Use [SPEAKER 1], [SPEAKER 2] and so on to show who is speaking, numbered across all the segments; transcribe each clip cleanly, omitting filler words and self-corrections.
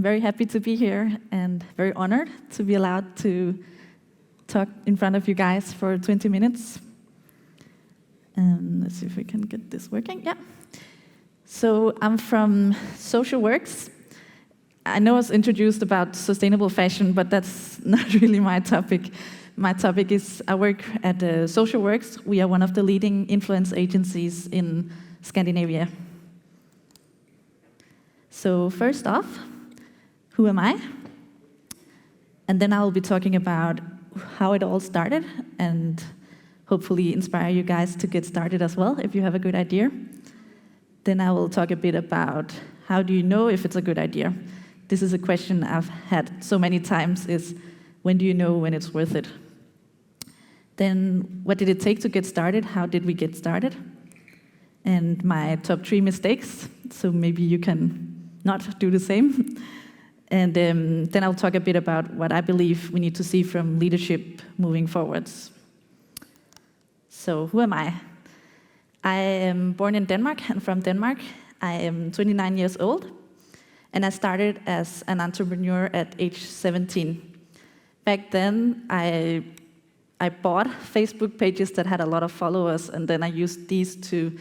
[SPEAKER 1] I'm very happy to be here and very honored to be allowed to talk in front of you guys for 20 minutes. Let's see if we can get this working. Yeah. So I'm from social works. I know I was introduced about sustainable fashion, but that's not really my topic. My topic is I work at Social Works. We are one of the leading influence agencies in Scandinavia. So first off, who am I? And then I'll be talking about how it all started and hopefully inspire you guys to get started as well if you have a good idea. Then I will talk a bit about how do you know if it's a good idea. This is a question I've had so many times is, when do you know when it's worth it? Then what did it take to get started? How did we get started? And my top 3 mistakes, so maybe you can not do the same. And then I'll talk a bit about what I believe we need to see from leadership moving forwards. So who am I? I am born in Denmark and from Denmark. I am 29 years old, and I started as an entrepreneur at age 17. Back then, I bought Facebook pages that had a lot of followers, and then I used these to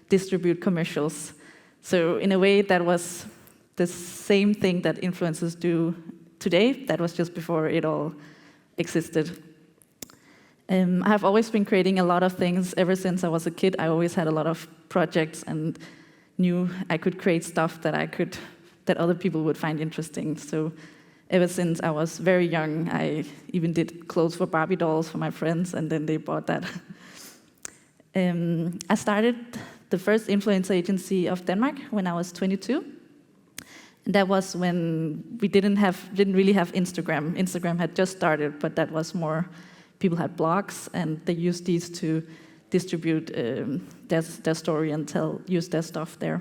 [SPEAKER 1] distribute commercials. So in a way, that was the same thing that influencers do today. That was just before it all existed. I've always been creating a lot of things. Ever since I was a kid, I always had a lot of projects and knew I could create stuff that other people would find interesting. So ever since I was very young, I even did clothes for Barbie dolls for my friends, and then they bought that. I started the first influence agency of Denmark when I was 22. And that was when we didn't really have Instagram. Instagram had just started, but that was more, people had blogs, and they used these to distribute their story and use their stuff there.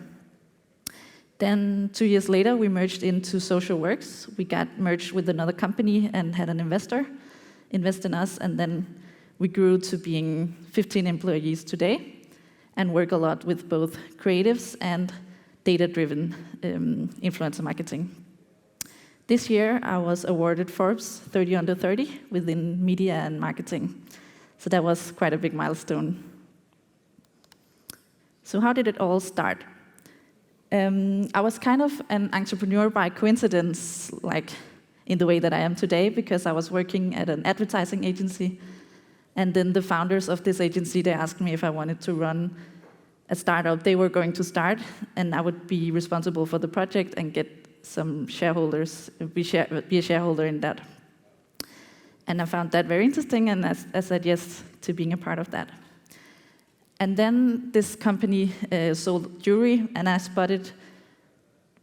[SPEAKER 1] Then 2 years later, we merged into Social Works. We got merged with another company and had an investor invest in us, and then we grew to being 15 employees today and work a lot with both creatives and data-driven influencer marketing. This year, I was awarded Forbes 30 Under 30 within media and marketing. So that was quite a big milestone. So how did it all start? I was kind of an entrepreneur by coincidence, like in the way that I am today, because I was working at an advertising agency. And then the founders of this agency, they asked me if I wanted to run a startup they were going to start, and I would be responsible for the project and get some shareholders, be a shareholder in that. And I found that very interesting, and I said yes to being a part of that. And then this company sold jewelry, and I spotted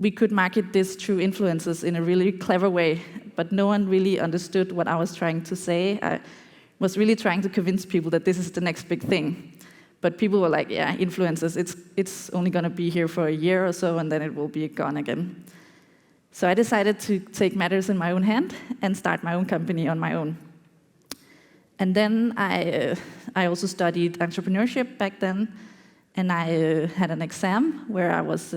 [SPEAKER 1] we could market this through influencers in a really clever way, but no one really understood what I was trying to say. I was really trying to convince people that this is the next big thing. But people were like, yeah, influencers, it's only going to be here for a year or so, and then it will be gone again. So I decided to take matters in my own hand and start my own company on my own. And then I also studied entrepreneurship back then, and I had an exam where I was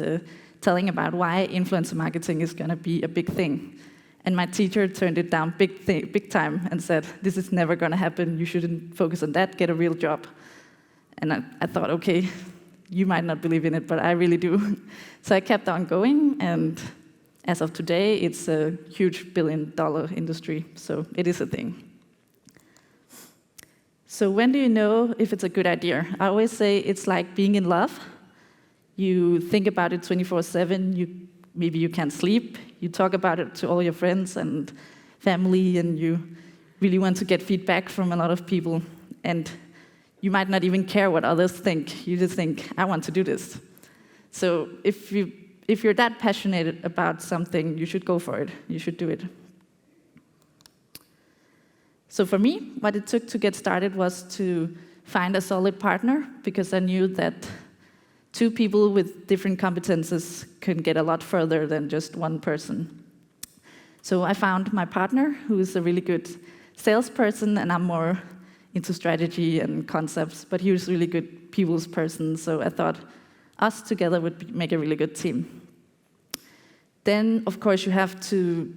[SPEAKER 1] telling about why influencer marketing is going to be a big thing. And my teacher turned it down big time and said, this is never going to happen, you shouldn't focus on that, get a real job. And I thought, okay, you might not believe in it, but I really do. So I kept on going, and as of today, it's a huge billion-dollar industry, so it is a thing. So when do you know if it's a good idea? I always say it's like being in love. You think about it 24/7, maybe you can't sleep, you talk about it to all your friends and family, and you really want to get feedback from a lot of people. And you might not even care what others think. You just think, I want to do this. So if you're that passionate about something, you should go for it. You should do it. So for me, what it took to get started was to find a solid partner, because I knew that 2 people with different competences can get a lot further than just one person. So I found my partner, who is a really good salesperson, and I'm more into strategy and concepts, but he was a really good people's person, so I thought us together would make a really good team. Then, of course, you have to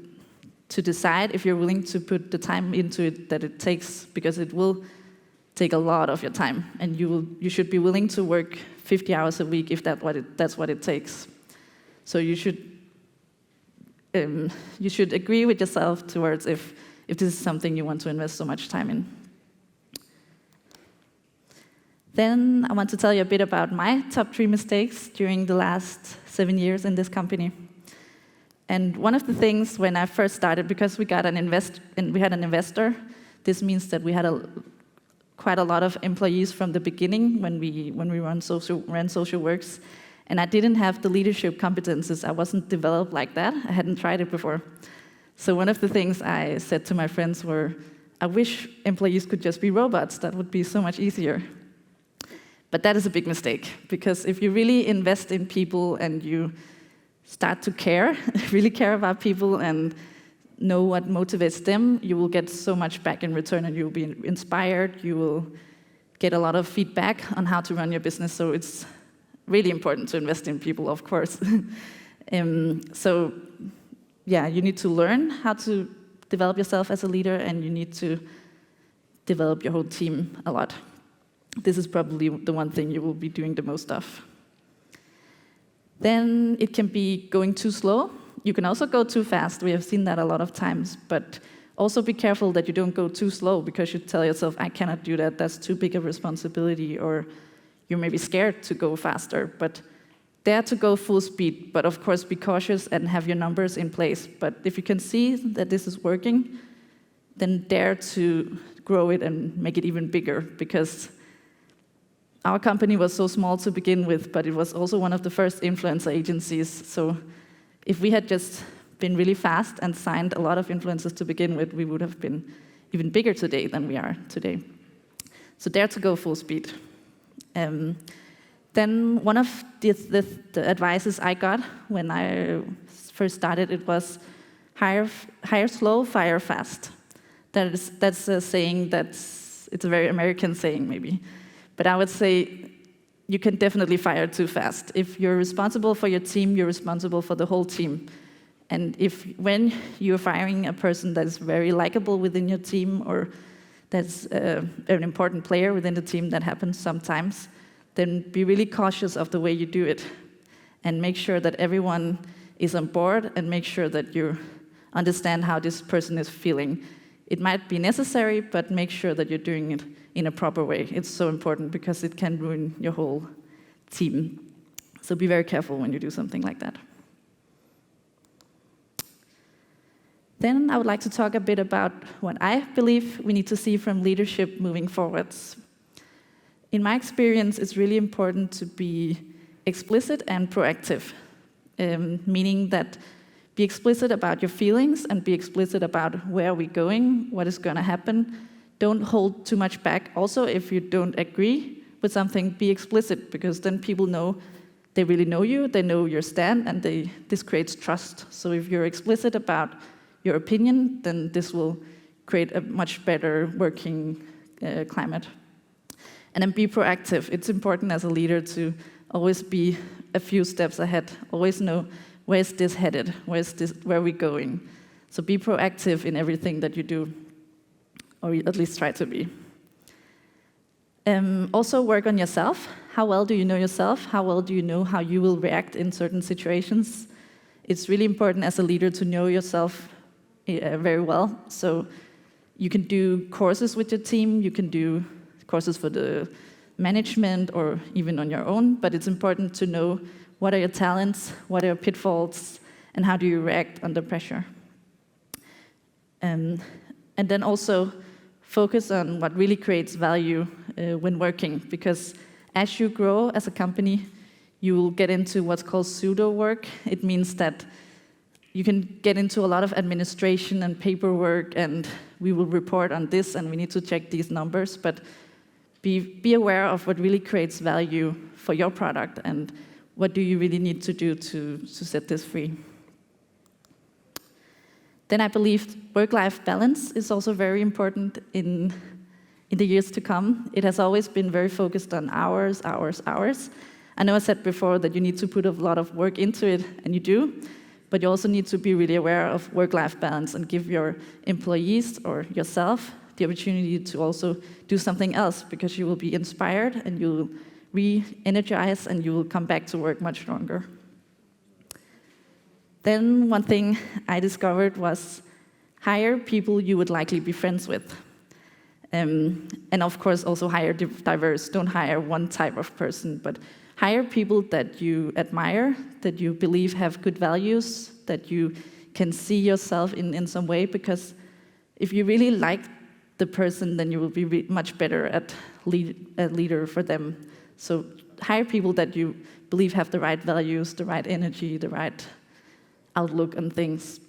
[SPEAKER 1] decide if you're willing to put the time into it that it takes, because it will take a lot of your time, and you should be willing to work 50 hours a week if that's what it takes. So you should agree with yourself towards if this is something you want to invest so much time in. Then I want to tell you a bit about my top 3 mistakes during the last 7 years in this company. And one of the things when I first started, because we had an investor, this means that we had quite a lot of employees from the beginning when we ran social works, and I didn't have the leadership competences. I wasn't developed like that. I hadn't tried it before. So one of the things I said to my friends were, I wish employees could just be robots. That would be so much easier. But that is a big mistake, because if you really invest in people and you start to care, really care about people and know what motivates them, you will get so much back in return, and you will be inspired. You will get a lot of feedback on how to run your business. So it's really important to invest in people, of course. So yeah, you need to learn how to develop yourself as a leader, and you need to develop your whole team a lot. This is probably the one thing you will be doing the most of. Then it can be going too slow. You can also go too fast. We have seen that a lot of times. But also be careful that you don't go too slow, because you tell yourself, I cannot do that. That's too big a responsibility. Or you're maybe scared to go faster. But dare to go full speed. But of course, be cautious and have your numbers in place. But if you can see that this is working, then dare to grow it and make it even bigger. Because our company was so small to begin with, but it was also one of the first influencer agencies. So if we had just been really fast and signed a lot of influencers to begin with, we would have been even bigger today than we are today. So dare to go full speed. Then one of the advices I got when I first started, it was hire slow, fire fast. That's a saying it's a very American saying maybe. But I would say you can definitely fire too fast. If you're responsible for your team, you're responsible for the whole team. And when you're firing a person that is very likable within your team, or that's an important player within the team, that happens sometimes, then be really cautious of the way you do it. And make sure that everyone is on board, and make sure that you understand how this person is feeling. It might be necessary, but make sure that you're doing it in a proper way. It's so important, because it can ruin your whole team. So be very careful when you do something like that. Then I would like to talk a bit about what I believe we need to see from leadership moving forwards. In my experience, it's really important to be explicit and proactive, meaning that be explicit about your feelings and be explicit about where we're going, what is going to happen. Don't hold too much back. Also, if you don't agree with something, be explicit, because then people know they really know you, they know your stand, and this creates trust. So if you're explicit about your opinion, then this will create a much better working climate. And then be proactive. It's important as a leader to always be a few steps ahead, always know where's this headed, where are we going. So be proactive in everything that you do, or at least try to be. Also work on yourself. How well do you know yourself? How well do you know how you will react in certain situations? It's really important as a leader to know yourself very well. So you can do courses with your team, you can do courses for the management or even on your own, but it's important to know what are your talents, what are your pitfalls, and how do you react under pressure. And then also focus on what really creates value when working, because as you grow as a company, you will get into what's called pseudo work. It means that you can get into a lot of administration and paperwork, and we will report on this, and we need to check these numbers, but be aware of what really creates value for your product, and what do you really need to do to set this free. Then I believe work-life balance is also very important in the years to come. It has always been very focused on hours, hours, hours. I know I said before that you need to put a lot of work into it, and you do, But you also need to be really aware of work-life balance and give your employees or yourself the opportunity to also do something else, because you will be inspired and you will re-energize and you will come back to work much stronger. Then one thing I discovered was hire people you would likely be friends with. And of course also hire diverse. Don't hire one type of person, but hire people that you admire, that you believe have good values, that you can see yourself in some way, because if you really like the person, then you will be much better at a leader for them. So hire people that you believe have the right values, the right energy, the right outlook on things.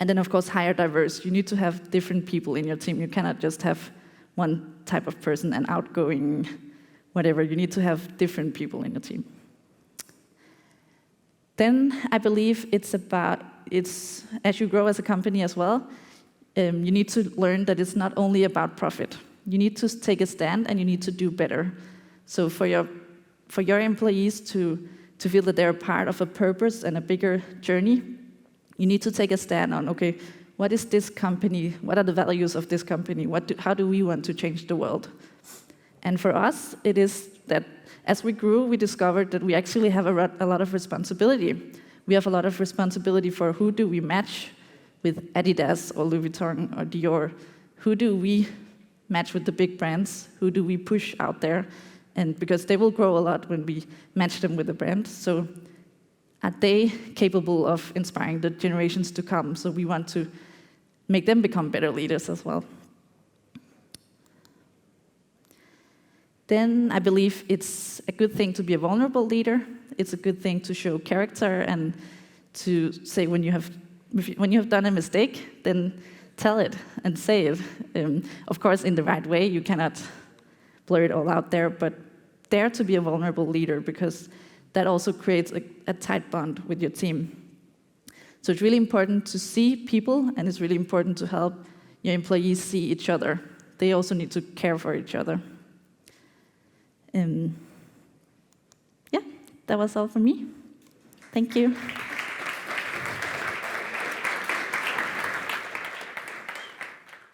[SPEAKER 1] And then, of course, hire diverse. You need to have different people in your team. You cannot just have one type of person, and outgoing, whatever. You need to have different people in your team. Then I believe it's as you grow as a company as well, you need to learn that it's not only about profit. You need to take a stand and you need to do better. So for your employees to feel that they're part of a purpose and a bigger journey, you need to take a stand on, okay, what is this company? What are the values of this company? How do we want to change the world? And for us, it is that as we grew, we discovered that we actually have a lot of responsibility. We have a lot of responsibility for who do we match with Adidas or Louis Vuitton or Dior. Who do we match with the big brands? Who do we push out there? And because they will grow a lot when we match them with a brand. So are they capable of inspiring the generations to come? So we want to make them become better leaders as well. Then I believe it's a good thing to be a vulnerable leader. It's a good thing to show character and to say when you have done a mistake, then tell it and say it. Of course, in the right way. You cannot blur it all out there, but dare to be a vulnerable leader, because that also creates a tight bond with your team. So it's really important to see people, and it's really important to help your employees see each other. They also need to care for each other. Yeah, that was all from me. Thank you.